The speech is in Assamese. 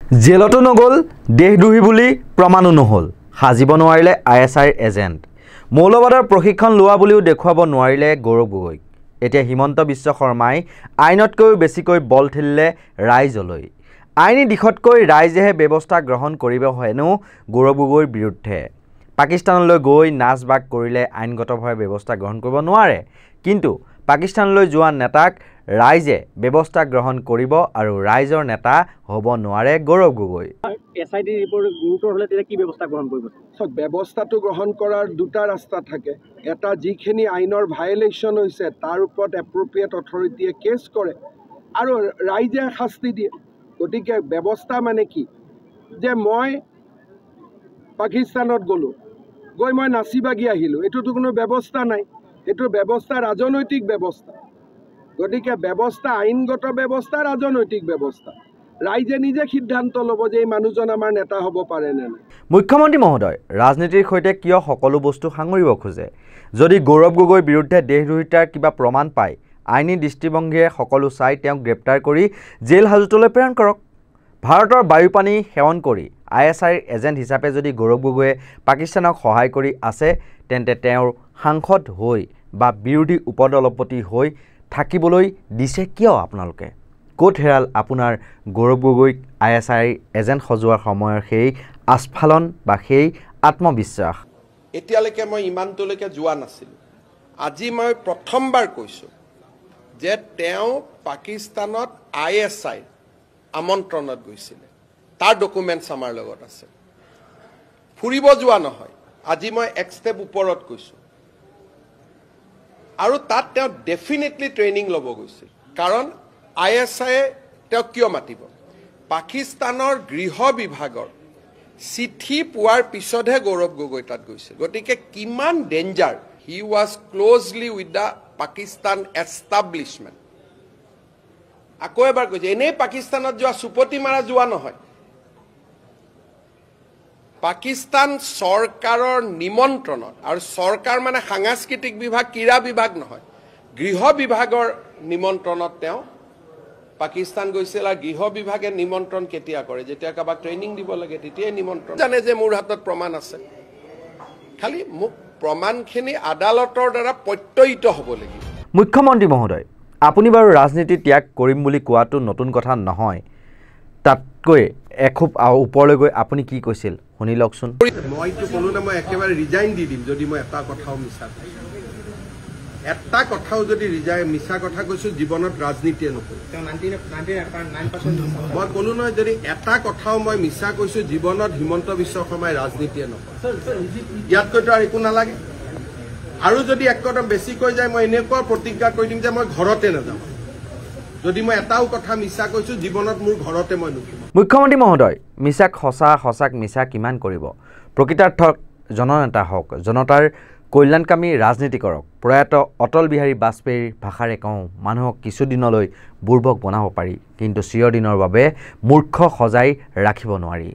জেলতো নগল দেশদ্ৰোহী বুলি প্ৰমাণো নহল সাজিব নোৱাৰিলে ISIৰ এজেণ্ট মৌলবাদৰ প্ৰশিক্ষণ লোৱা বুলিও দেখুৱাব নোৱাৰিলে গৌৰৱ গগৈ এতিয়া হিমন্ত বিশ্ব শৰ্মাই আইনতকৈ বেছিকৈ বল ঠেলিলে ৰাইজলৈ আইনী দিশতকৈ ৰাইজেহে ব্যৱস্থা গ্ৰহণ কৰিব হেনো গৌৰৱ গগৈৰ বিৰুদ্ধে পাকিস্তানলৈ গৈ নাচবাগ কৰিলে আইনগতভাৱে ব্যৱস্থা গ্ৰহণ কৰিব নোৱাৰে কিন্তু পাকিস্তানলৈ যোৱা নেতাক ৰাইজে ব্যৱস্থা গ্ৰহণ কৰিব আৰু ৰাইজৰ নেতা হ'ব নোৱাৰে গৌৰৱ গগৈ SIT ৰিপৰ্ট গুৰুতৰ হলে তেতিয়া কি ব্যৱস্থা গ্ৰহণ কৰিব সব ব্যৱস্থাটো গ্ৰহণ কৰাৰ দুটা ৰাস্তা থাকে এটা যিখিনি আইনৰ ভায়োলেশন হৈছে তাৰ ওপৰত এপ্ৰোপ্ৰিয়েট অথৰিটিয়ে কেছ কৰে আৰু ৰাইজে শাস্তি দিয়ে গতিকে ব্যৱস্থা মানে কি যে মই পাকিস্তানত গলো গৈ মই নাচি বাগি আহিলো এটোতো কোনো ব্যৱস্থা নাই এটো ব্যৱস্থা ৰাজনৈতিক ব্যৱস্থা গতিকে ব্যৱস্থা আইনগত ব্যৱস্থা ৰাজনৈতিক ব্যৱস্থা ৰাইজে নিজে সিদ্ধান্ত ল'ব যে এই মানুহজন আমাৰ নেতা হ'ব পাৰে নে নাই মুখ্যমন্ত্ৰী মহোদয় ৰাজনীতিৰ সৈতে কিয় সকলো বস্তু সাঙুৰিব খোজে যদি গৌৰৱ গগৈৰ বিৰুদ্ধে দেশদ্ৰোহিতাৰ কিবা প্ৰমাণ পায় আইনী দৃষ্টিভংগীৰে সকলো চাই তেওঁক গ্ৰেপ্তাৰ কৰি জেল হাজতলৈ প্ৰেৰণ কৰক ভাৰতৰ বায়ুপানী সেৱন কৰি ISIৰ এজেণ্ট হিচাপে যদি গৌৰৱ গগৈয়ে পাকিস্তানক সহায় কৰি আছে তেন্তে তেওঁৰ সাংসদ হৈ বা বিৰোধী উপদলপতি হৈ থাকিবলৈ দিছে কিয় আপোনালোকে কোট হেৰাল আপোনাৰ গৌৰৱ গগৈক ISIৰ এজেণ্ট সজোৱাৰ সময়ৰ সেই আস্ফালন বা সেই আত্মবিশ্বাস এতিয়ালৈকে মই ইমানটোলৈকে যোৱা নাছিল আজি মই প্ৰথমবাৰ কৈছোঁ যে তেওঁ পাকিস্তানত ISIৰ আমন্ত্ৰণত গৈছিল তাৰ ডকুমেণ্টছ আমাৰ লগত আছে ফুৰিব যোৱা নহয় আজি মই এক ষ্টেপ ওপৰত কৈছোঁ আৰু তাত তেওঁ ডেফিনেটলি ট্ৰেইনিং ল'ব গৈছিল কাৰণ ISIয়ে তেওঁক কিয় মাতিব পাকিস্তানৰ গৃহ বিভাগৰ চিঠি পোৱাৰ পিছতহে গৌৰৱ গগৈ তাত গৈছিল গতিকে কিমান danger he was closely with the Pakistan establishment আকৌ এবাৰ কৈছে এনেই পাকিস্তানত যোৱা চুপতি মাৰা যোৱা নহয় পাকিস্তান চৰকাৰৰ নিমন্ত্ৰণত আৰু চৰকাৰ মানে সাংস্কৃতিক বিভাগ ক্ৰীড়া বিভাগ নহয় গৃহ বিভাগৰ নিমন্ত্ৰণত তেওঁ পাকিস্তান গৈছিল আৰু গৃহ বিভাগে নিমন্ত্ৰণ কেতিয়া কৰে যেতিয়া কাবাক ট্ৰেইনিং দিব লাগে তেতিয়াই নিমন্ত্ৰণ জানে যে মোৰ হাতত প্ৰমাণ আছে খালি মোক প্ৰমাণখিনি আদালতৰ দ্বাৰা প্ৰত্যয়িত হ'ব লাগিব মুখ্যমন্ত্ৰী মহোদয় আপুনি বাৰু ৰাজনীতি ত্যাগ কৰিম বুলি কোৱাটো নতুন কথা নহয় তাতকৈ এখুব ওপৰলৈ গৈ আপুনি কি কৈছিল শুনি লওকচোন মইতো ক'লো না মই একেবাৰে ৰিজাইন দি দিম যদি মই এটা কথাও মিছা এটা কথাও যদি মিছা কথা কৈছোঁ জীৱনত ৰাজনীতিয়ে নকৰোঁ মই ক'লো নহয় যদি এটা কথাও মই মিছা কৈছোঁ জীৱনত হিমন্ত বিশ্ব শৰ্মাই ৰাজনীতিয়ে নকৰোঁ ইয়াতকৈতো আৰু একো নালাগে আৰু যদি এক কদম বেছি কৈ যায় মই এনেকুৱা প্ৰতিজ্ঞা কৰি দিম যে মই ঘৰতে নাযাওঁ যদি মই এটাও কথা মিছা কৈছোঁ জীৱনত মোৰ ঘৰতে মই নুঠিম মুখ্যমন্ত্ৰী মহোদয় মিছাক সঁচা সঁচাক মিছা কিমান কৰিব প্ৰকৃতাৰ্থত জননেতা হওক জনতাৰ কল্যাণকামী ৰাজনীতি কৰক প্ৰয়াত অটল বিহাৰী বাজপেয়ীৰ ভাষাৰে কওঁ মানুহক কিছুদিনলৈ বুৰ্বক বনাব পাৰি কিন্তু চিৰদিনৰ বাবে মূৰ্খ সজাই ৰাখিব নোৱাৰি